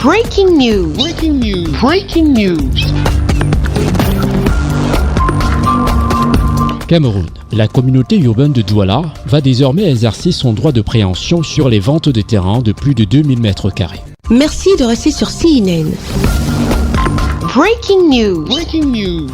Breaking news. Breaking news. Breaking news. Cameroun. La communauté urbaine de Douala va désormais exercer son droit de préemption sur les ventes de terrains de plus de 2000 m². Merci de rester sur CNN. Breaking news. Breaking news.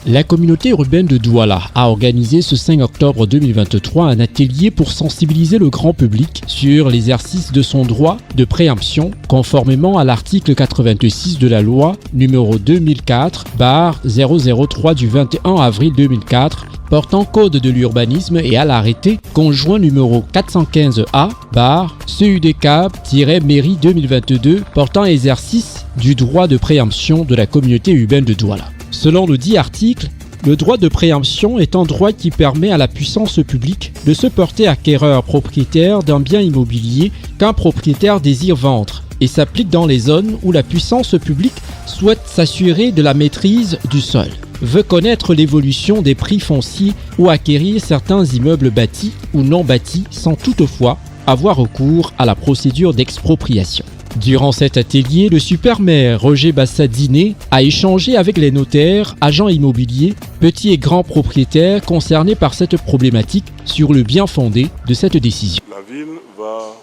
La communauté urbaine de Douala a organisé ce 5 octobre 2023 un atelier pour sensibiliser le grand public sur l'exercice de son droit de préemption conformément à l'article 86 de la loi numéro 2004/003 du 21 avril 2004 portant code de l'urbanisme et à l'arrêté conjoint numéro 415A/CUDK-mairie 2022 portant exercice du droit de préemption de la communauté urbaine de Douala. Selon le dit article, le droit de préemption est un droit qui permet à la puissance publique de se porter acquéreur propriétaire d'un bien immobilier qu'un propriétaire désire vendre et s'applique dans les zones où la puissance publique souhaite s'assurer de la maîtrise du sol, veut connaître l'évolution des prix fonciers ou acquérir certains immeubles bâtis ou non bâtis sans toutefois avoir recours à la procédure d'expropriation. Durant cet atelier, le super-maire Roger Bassadiné a échangé avec les notaires, agents immobiliers, petits et grands propriétaires concernés par cette problématique sur le bien fondé de cette décision. La ville va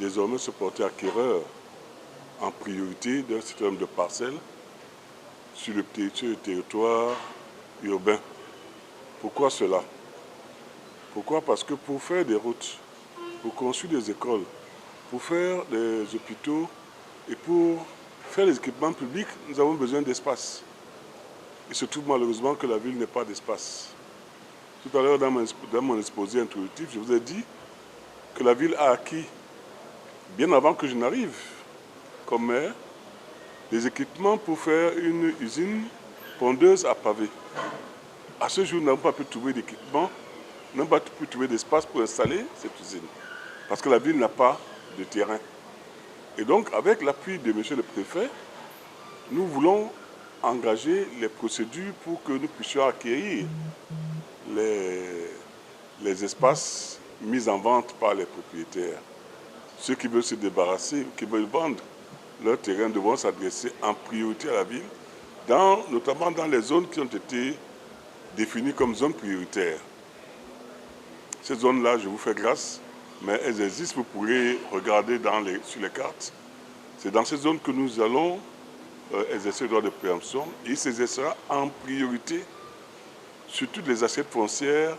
désormais se porter acquéreur en priorité d'un certain nombre de parcelles sur le territoire urbain. Pourquoi cela? Pourquoi? Parce que pour faire des routes, pour construire des écoles, pour faire des hôpitaux et pour faire les équipements publics, nous avons besoin d'espace. Il se trouve malheureusement que la ville n'est pas d'espace. Tout à l'heure, dans mon exposé introductif, je vous ai dit que la ville a acquis, bien avant que je n'arrive comme maire, des équipements pour faire une usine pondeuse à pavés. À ce jour, nous n'avons pas pu trouver d'équipement, nous n'avons pas pu trouver d'espace pour installer cette usine. Parce que la ville n'a pas de terrain. Et donc, avec l'appui de M. le Préfet, nous voulons engager les procédures pour que nous puissions acquérir les espaces mis en vente par les propriétaires. Ceux qui veulent se débarrasser, qui veulent vendre leur terrain, devront s'adresser en priorité à la ville, notamment dans les zones qui ont été définies comme zones prioritaires. Ces zones-là, je vous fais grâce, mais elles existent, vous pourrez regarder sur les cartes. C'est dans ces zones que nous allons exercer le droit de préemption et il s'exercera en priorité sur toutes les assiettes foncières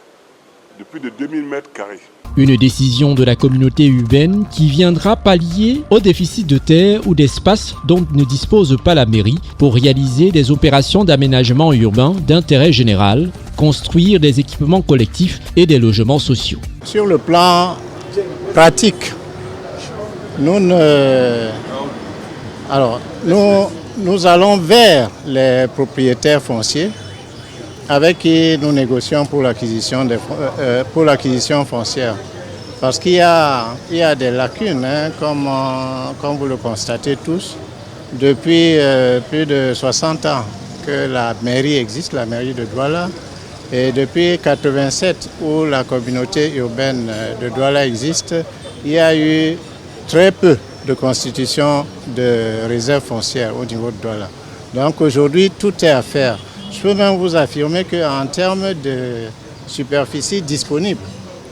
de plus de 2000 m². Une décision de la communauté urbaine qui viendra pallier au déficit de terre ou d'espace dont ne dispose pas la mairie pour réaliser des opérations d'aménagement urbain d'intérêt général, construire des équipements collectifs et des logements sociaux. Sur le plan pratique, nous allons vers les propriétaires fonciers avec qui nous négocions pour l'acquisition foncière. Parce qu'il y a des lacunes, comme vous le constatez tous, depuis plus de 60 ans que la mairie existe, la mairie de Douala. Et depuis 1987, où la communauté urbaine de Douala existe, il y a eu très peu de constitution de réserves foncières au niveau de Douala. Donc aujourd'hui, tout est à faire. Je peux même vous affirmer qu'en termes de superficie disponible,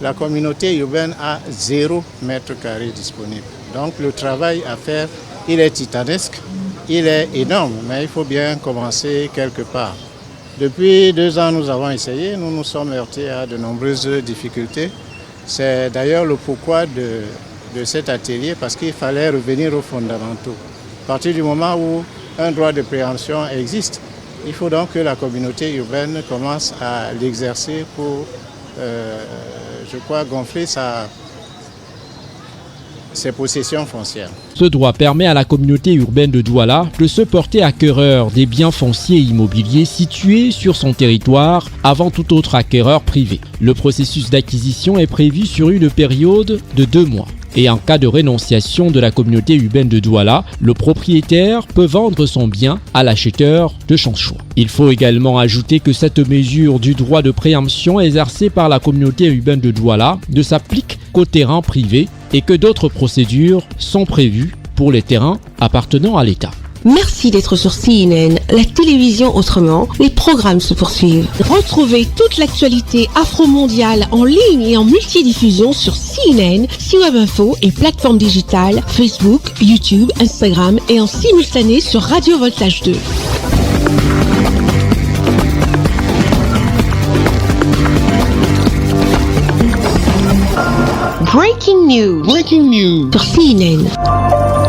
la communauté urbaine a 0 m² disponible. Donc le travail à faire, il est titanesque, il est énorme, mais il faut bien commencer quelque part. Depuis 2 ans, nous avons essayé, nous nous sommes heurtés à de nombreuses difficultés. C'est d'ailleurs le pourquoi de cet atelier, parce qu'il fallait revenir aux fondamentaux. À partir du moment où un droit de préemption existe, il faut donc que la communauté urbaine commence à l'exercer pour, je crois, gonfler ses possessions foncières. Ce droit permet à la communauté urbaine de Douala de se porter acquéreur des biens fonciers et immobiliers situés sur son territoire avant tout autre acquéreur privé. Le processus d'acquisition est prévu sur une période de 2 mois. Et en cas de rénonciation de la communauté urbaine de Douala, le propriétaire peut vendre son bien à l'acheteur de son choix. Il faut également ajouter que cette mesure du droit de préemption exercé par la communauté urbaine de Douala ne s'applique qu'aux terrains privés et que d'autres procédures sont prévues pour les terrains appartenant à l'État. Merci d'être sur CNN, la télévision autrement. Les programmes se poursuivent. Retrouvez toute l'actualité afro-mondiale en ligne et en multidiffusion sur CNN, C-Web Info et plateformes digitales, Facebook, YouTube, Instagram et en simultané sur Radio Voltage 2. Breaking news. Breaking news. Sur CNN.